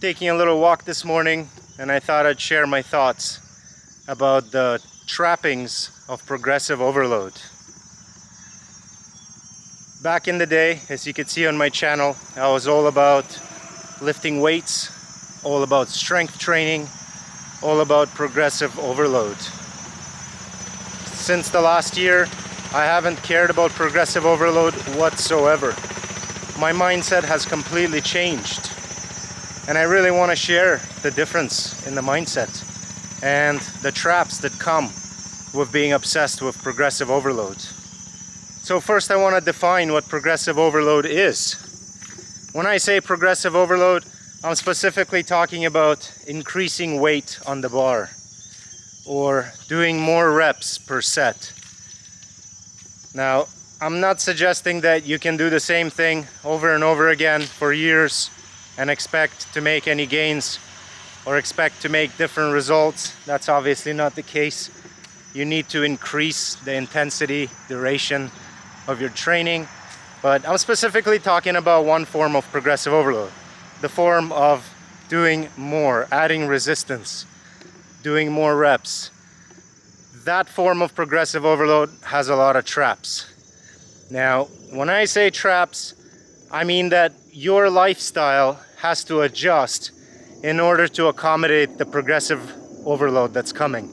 taking a little walk this morning, and I thought I'd share my thoughts about the trappings of progressive overload. Back in the day, as you can see on my channel, I was all about lifting weights, all about strength training, all about progressive overload. Since the last year, I haven't cared about progressive overload whatsoever. My mindset has completely changed. And I really want to share the difference in the mindset and the traps that come with being obsessed with progressive overload. So first I want to define what progressive overload is. When I say progressive overload, I'm specifically talking about increasing weight on the bar or doing more reps per set. Now, I'm not suggesting that you can do the same thing over and over again for years and expect to make any gains or expect to make different results. That's obviously not the case. You need to increase the intensity, duration of your training. But I'm specifically talking about one form of progressive overload. The form of doing more, adding resistance, doing more reps. That form of progressive overload has a lot of traps. Now, when I say traps, I mean that your lifestyle has to adjust in order to accommodate the progressive overload that's coming.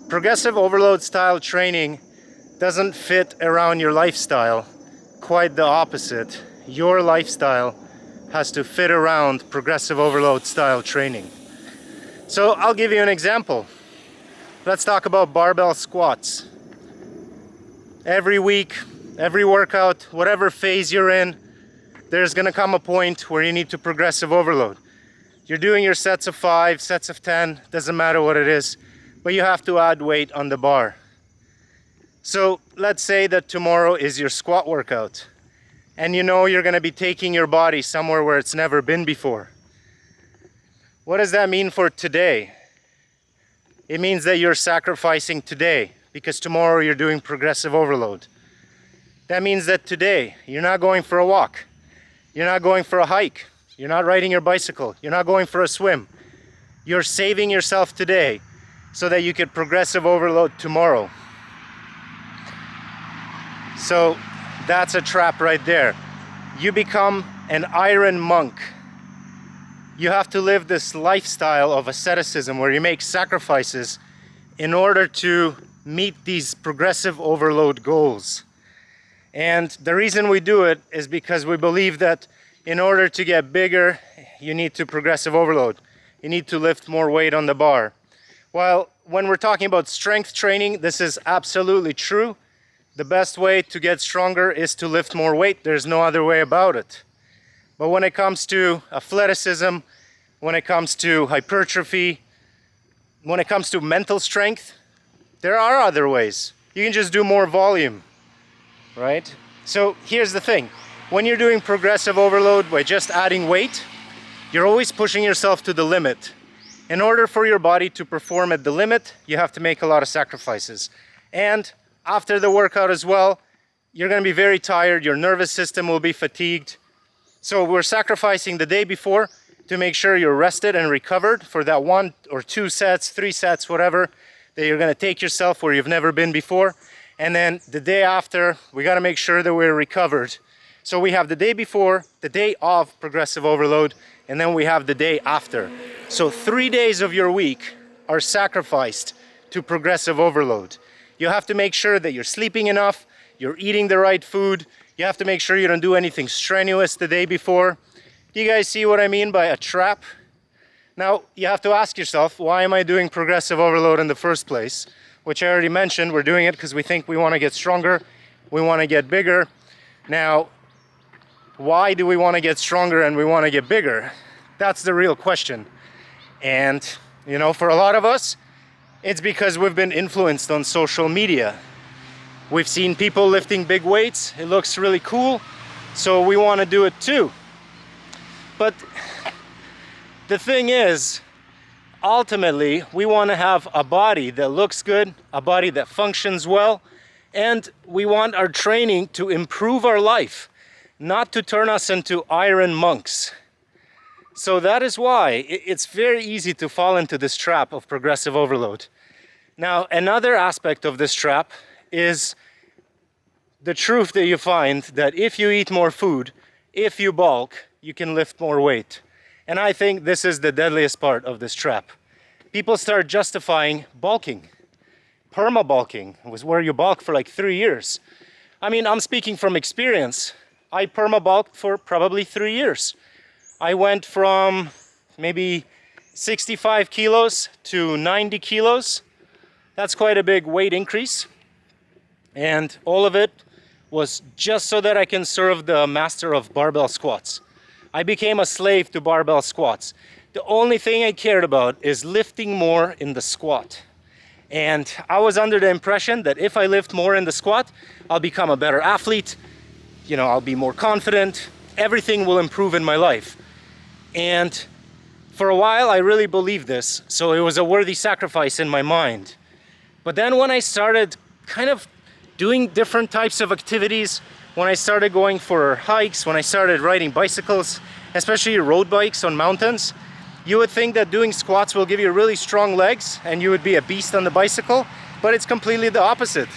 Progressive overload style training doesn't fit around your lifestyle. Quite the opposite. Your lifestyle has to fit around progressive overload style training. So I'll give you an example. Let's talk about barbell squats. Every week, every workout, whatever phase you're in, there's gonna come a point where you need to progressive overload. You're doing your sets of 5, sets of 10, doesn't matter what it is, but you have to add weight on the bar. So let's say that tomorrow is your squat workout, and you know you're gonna be taking your body somewhere where it's never been before. What does that mean for today? It means that you're sacrificing today, because tomorrow you're doing progressive overload. That means that today you're not going for a walk. You're not going for a hike. You're not riding your bicycle. You're not going for a swim. You're saving yourself today so that you can progressive overload tomorrow. So that's a trap right there. You become an iron monk. You have to live this lifestyle of asceticism where you make sacrifices in order to meet these progressive overload goals. And the reason we do it is because we believe that in order to get bigger, you need to progressive overload. You need to lift more weight on the bar. While when we're talking about strength training, this is absolutely true. The best way to get stronger is to lift more weight. There's no other way about it. But when it comes to athleticism, when it comes to hypertrophy, when it comes to mental strength, there are other ways. You can just do more volume. Right? So here's the thing. When you're doing progressive overload by just adding weight, you're always pushing yourself to the limit. In order for your body to perform at the limit, you have to make a lot of sacrifices. And after the workout as well, you're going to be very tired. Your nervous system will be fatigued. So we're sacrificing the day before to make sure you're rested and recovered for that 1 or 2 sets, 3 sets, whatever, that you're going to take yourself where you've never been before. And then the day after, we got to make sure that we're recovered. So we have the day before, the day of progressive overload, and then we have the day after. So 3 days of your week are sacrificed to progressive overload. You have to make sure that you're sleeping enough, you're eating the right food, you have to make sure you don't do anything strenuous the day before. Do you guys see what I mean by a trap? Now, you have to ask yourself, why am I doing progressive overload in the first place? Which I already mentioned, we're doing it because we think we want to get stronger, we want to get bigger. Now, why do we want to get stronger and we want to get bigger? That's the real question. And, you know, for a lot of us, it's because we've been influenced on social media. We've seen people lifting big weights, it looks really cool, so we want to do it too. But the thing is, ultimately, we want to have a body that looks good, a body that functions well, and we want our training to improve our life, not to turn us into iron monks. So that is why it's very easy to fall into this trap of progressive overload. Now, another aspect of this trap is the truth that you find that if you eat more food, if you bulk, you can lift more weight. And I think this is the deadliest part of this trap. People start justifying bulking. Perma-bulking was where you bulk for like 3 years. I mean, I'm speaking from experience. I perma-bulked for probably 3 years. I went from maybe 65 kilos to 90 kilos. That's quite a big weight increase. And all of it was just so that I can serve the master of barbell squats. I became a slave to barbell squats. The only thing I cared about is lifting more in the squat. And I was under the impression that if I lift more in the squat, I'll become a better athlete, I'll be more confident, everything will improve in my life. And for a while, I really believed this, so it was a worthy sacrifice in my mind. But then when I started kind of doing different types of activities, when I started going for hikes, when I started riding bicycles, especially road bikes on mountains, you would think that doing squats will give you really strong legs and you would be a beast on the bicycle, but it's completely the opposite.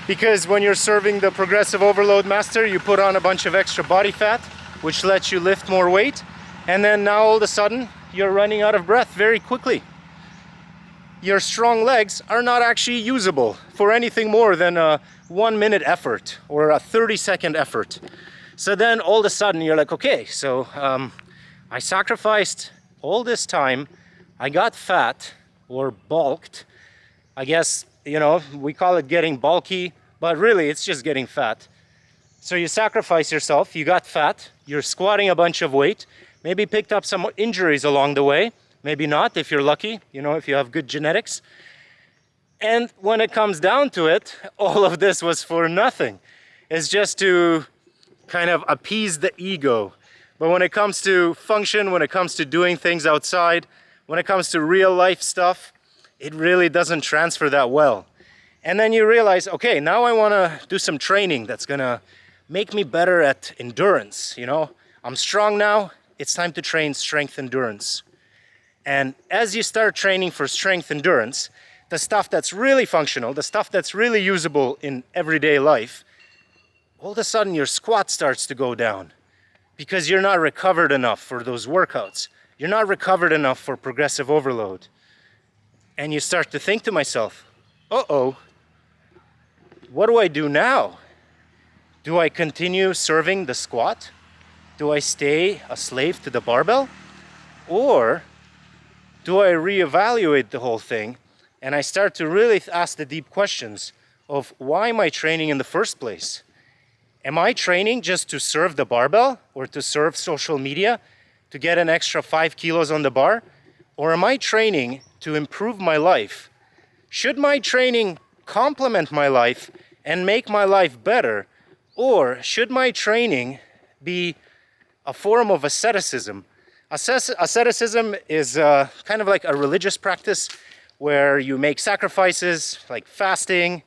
Because when you're serving the progressive overload master, you put on a bunch of extra body fat, which lets you lift more weight, and then now all of a sudden, you're running out of breath very quickly. Your strong legs are not actually usable for anything more than a 1-minute effort or a 30-second effort. So then all of a sudden you're like, okay, so I sacrificed all this time, I got fat or bulked. I guess, we call it getting bulky, but really it's just getting fat. So you sacrifice yourself, you got fat, you're squatting a bunch of weight, maybe picked up some injuries along the way. Maybe not, if you're lucky, if you have good genetics. And when it comes down to it, all of this was for nothing. It's just to kind of appease the ego. But when it comes to function, when it comes to doing things outside, when it comes to real life stuff, it really doesn't transfer that well. And then you realize, okay, now I want to do some training that's going to make me better at endurance. I'm strong now, it's time to train strength endurance. And as you start training for strength endurance, the stuff that's really functional, the stuff that's really usable in everyday life, all of a sudden your squat starts to go down because you're not recovered enough for those workouts. You're not recovered enough for progressive overload. And you start to think to myself, uh-oh, what do I do now? Do I continue serving the squat? Do I stay a slave to the barbell? Or do I reevaluate the whole thing and I start to really ask the deep questions of why am I training in the first place? Am I training just to serve the barbell or to serve social media, to get an extra 5 kilos on the bar? Or am I training to improve my life? Should my training complement my life and make my life better? Or should my training be a form of asceticism? Asceticism is kind of like a religious practice where you make sacrifices like fasting.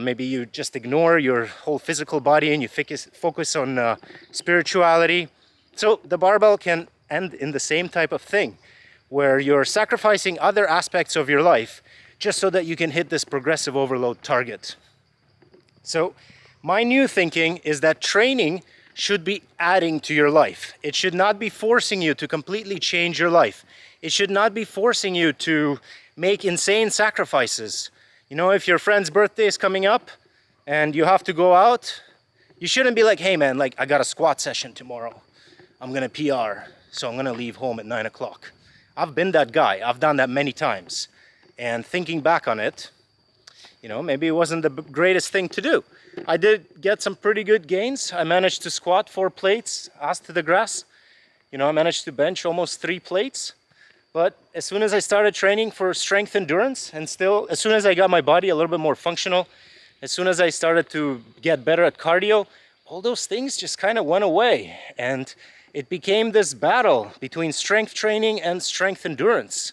Maybe you just ignore your whole physical body and you focus on spirituality. So the barbell can end in the same type of thing where you're sacrificing other aspects of your life just so that you can hit this progressive overload target. So my new thinking is that training should be adding to your life. It should not be forcing you to completely change your life. It should not be forcing you to make insane sacrifices. If your friend's birthday is coming up and you have to go out, you shouldn't be like, hey man, I got a squat session tomorrow. I'm gonna PR, so I'm gonna leave home at 9 o'clock. I've been that guy. I've done that many times. And thinking back on it, maybe it wasn't the greatest thing to do. I did get some pretty good gains. I managed to squat 4 plates, ass to the grass. I managed to bench almost 3 plates. But as soon as I started training for strength endurance, and still, as soon as I got my body a little bit more functional, as soon as I started to get better at cardio, all those things just kind of went away. And it became this battle between strength training and strength endurance.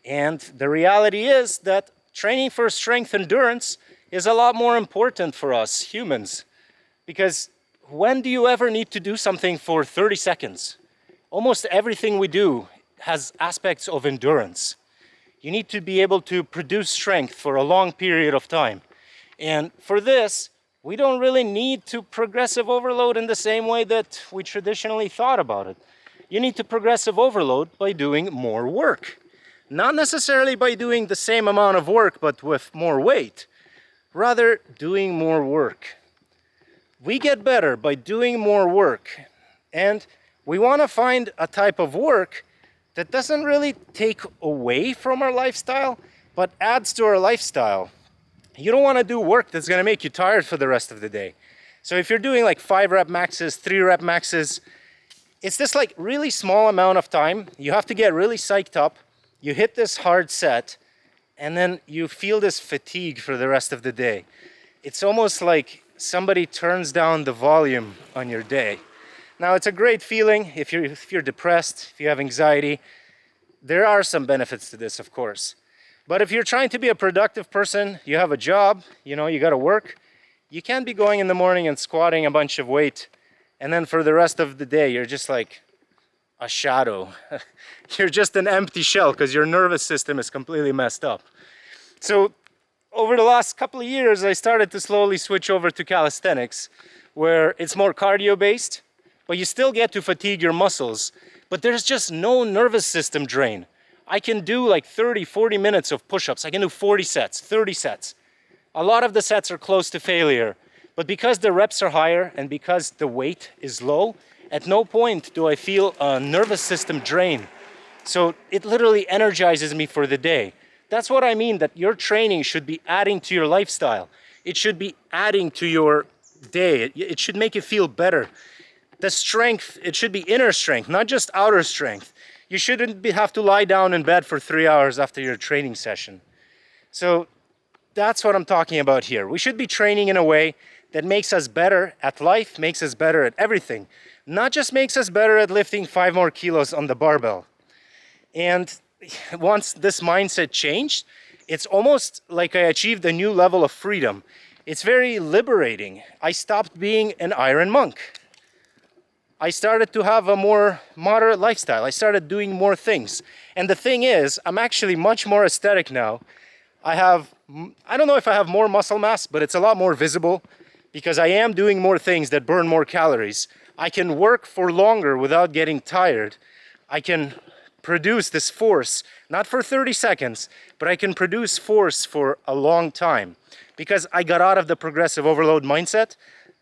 And the reality is that training for strength endurance is a lot more important for us humans. Because when do you ever need to do something for 30 seconds? almost everything we do has aspects of endurance. You need to be able to produce strength for a long period of time. And for this, we don't really need to progressive overload in the same way that we traditionally thought about it. You need to progressive overload by doing more work. Not necessarily by doing the same amount of work, but with more weight. Rather, doing more work. We get better by doing more work. And we want to find a type of work that doesn't really take away from our lifestyle, but adds to our lifestyle. You don't want to do work that's going to make you tired for the rest of the day. So if you're doing like 5 rep maxes, 3 rep maxes, it's this like really small amount of time. You have to get really psyched up. You hit this hard set, and then you feel this fatigue for the rest of the day. It's almost like somebody turns down the volume on your day. Now, it's a great feeling if you're depressed, if you have anxiety. There are some benefits to this, of course. But if you're trying to be a productive person, you have a job, you got to work, you can't be going in the morning and squatting a bunch of weight, and then for the rest of the day, you're just like a shadow. You're just an empty shell because your nervous system is completely messed up. So over the last couple of years, I started to slowly switch over to calisthenics, where it's more cardio-based, but you still get to fatigue your muscles, but there's just no nervous system drain. I can do like 30, 40 minutes of push-ups. I can do 40 sets, 30 sets. A lot of the sets are close to failure, but because the reps are higher and because the weight is low, at no point do I feel a nervous system drain. So it literally energizes me for the day. That's what I mean, that your training should be adding to your lifestyle. It should be adding to your day. It should make you feel better. The strength, it should be inner strength, not just outer strength. You shouldn't have to lie down in bed for 3 hours after your training session. So that's what I'm talking about here. We should be training in a way that makes us better at life, makes us better at everything. Not just makes us better at lifting 5 more kilos on the barbell. And once this mindset changed, it's almost like I achieved a new level of freedom. It's very liberating. I stopped being an iron monk. I started to have a more moderate lifestyle. I started doing more things. And the thing is, I'm actually much more aesthetic now. I don't know if I have more muscle mass, but it's a lot more visible because I am doing more things that burn more calories. I can work for longer without getting tired. I can produce this force, not for 30 seconds, but I can produce force for a long time because I got out of the progressive overload mindset.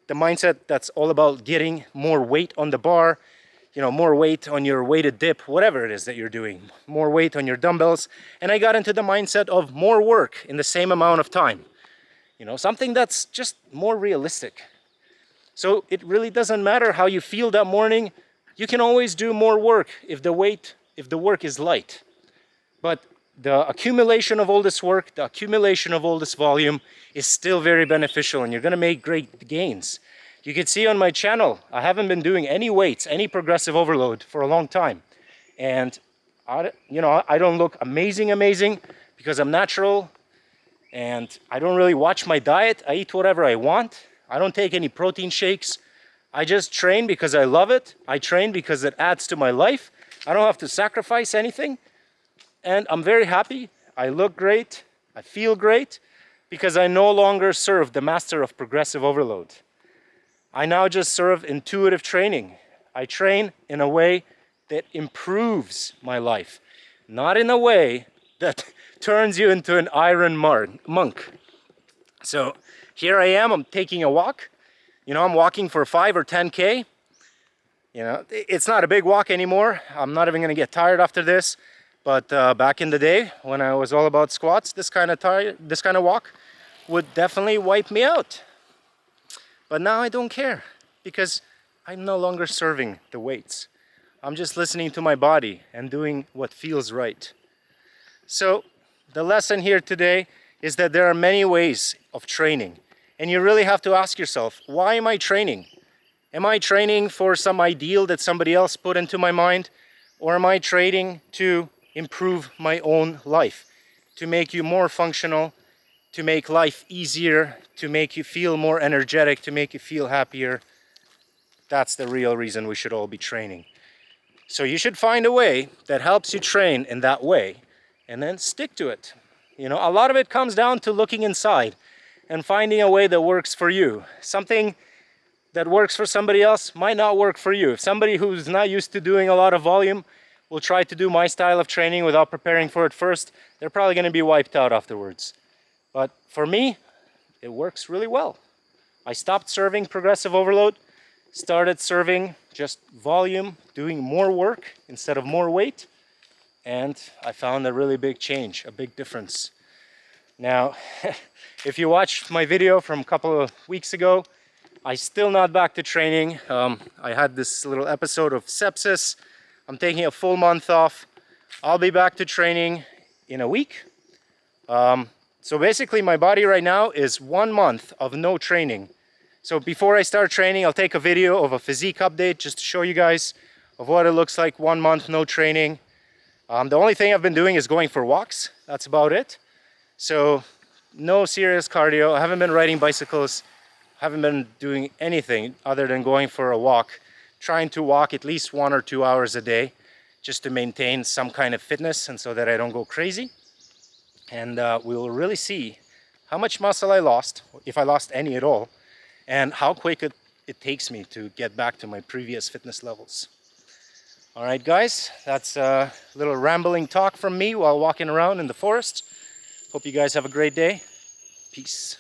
The mindset that's all about getting more weight on the bar, more weight on your weighted dip, whatever it is that you're doing, more weight on your dumbbells. And I got into the mindset of more work in the same amount of time. Something that's just more realistic. So it really doesn't matter how you feel that morning. You can always do more work if the work is light. But the accumulation of all this work, the accumulation of all this volume is still very beneficial, and you're going to make great gains. You can see on my channel, I haven't been doing any weights, any progressive overload for a long time. And I don't look amazing because I'm natural, and I don't really watch my diet. I eat whatever I want. I don't take any protein shakes. I just train because I love it. I train because it adds to my life. I don't have to sacrifice anything. And I'm very happy. I look great. I feel great because I no longer serve the master of progressive overload. I now just serve intuitive training. I train in a way that improves my life, not in a way that turns you into an iron monk. So here I am, I'm taking a walk. I'm walking for 5 or 10K. It's not a big walk anymore. I'm not even going to get tired after this. But back in the day, when I was all about squats, this kind of walk would definitely wipe me out. But now I don't care because I'm no longer serving the weights. I'm just listening to my body and doing what feels right. So the lesson here today is that there are many ways of training. And you really have to ask yourself, why am I training? Am I training for some ideal that somebody else put into my mind? Or am I training to improve my own life, to make you more functional, to make life easier, to make you feel more energetic, to make you feel happier? That's the real reason we should all be training. So you should find a way that helps you train in that way and then stick to it. You know, a lot of it comes down to looking inside and finding a way that works for you. Something that works for somebody else might not work for you. If somebody who's not used to doing a lot of volume will try to do my style of training without preparing for it first, they're probably going to be wiped out afterwards. But for me, it works really well. I stopped serving progressive overload, started serving just volume, doing more work instead of more weight, and I found a really big change, a big difference. Now, if you watched my video from a couple of weeks ago, I'm still not back to training. I had this little episode of sepsis. I'm taking a full month off. I'll be back to training in a week. So basically my body right now is 1 month of no training. So before I start training, I'll take a video of a physique update just to show you guys of what it looks like 1 month no training. The only thing I've been doing is going for walks. That's about it. So no serious cardio. I haven't been riding bicycles. Haven't been doing anything other than going for a walk, trying to walk at least 1 or 2 hours a day just to maintain some kind of fitness and so that I don't go crazy. And we will really see how much muscle I lost, if I lost any at all, and how quick it takes me to get back to my previous fitness levels. All right, guys, that's a little rambling talk from me while walking around in the forest. Hope you guys have a great day. Peace.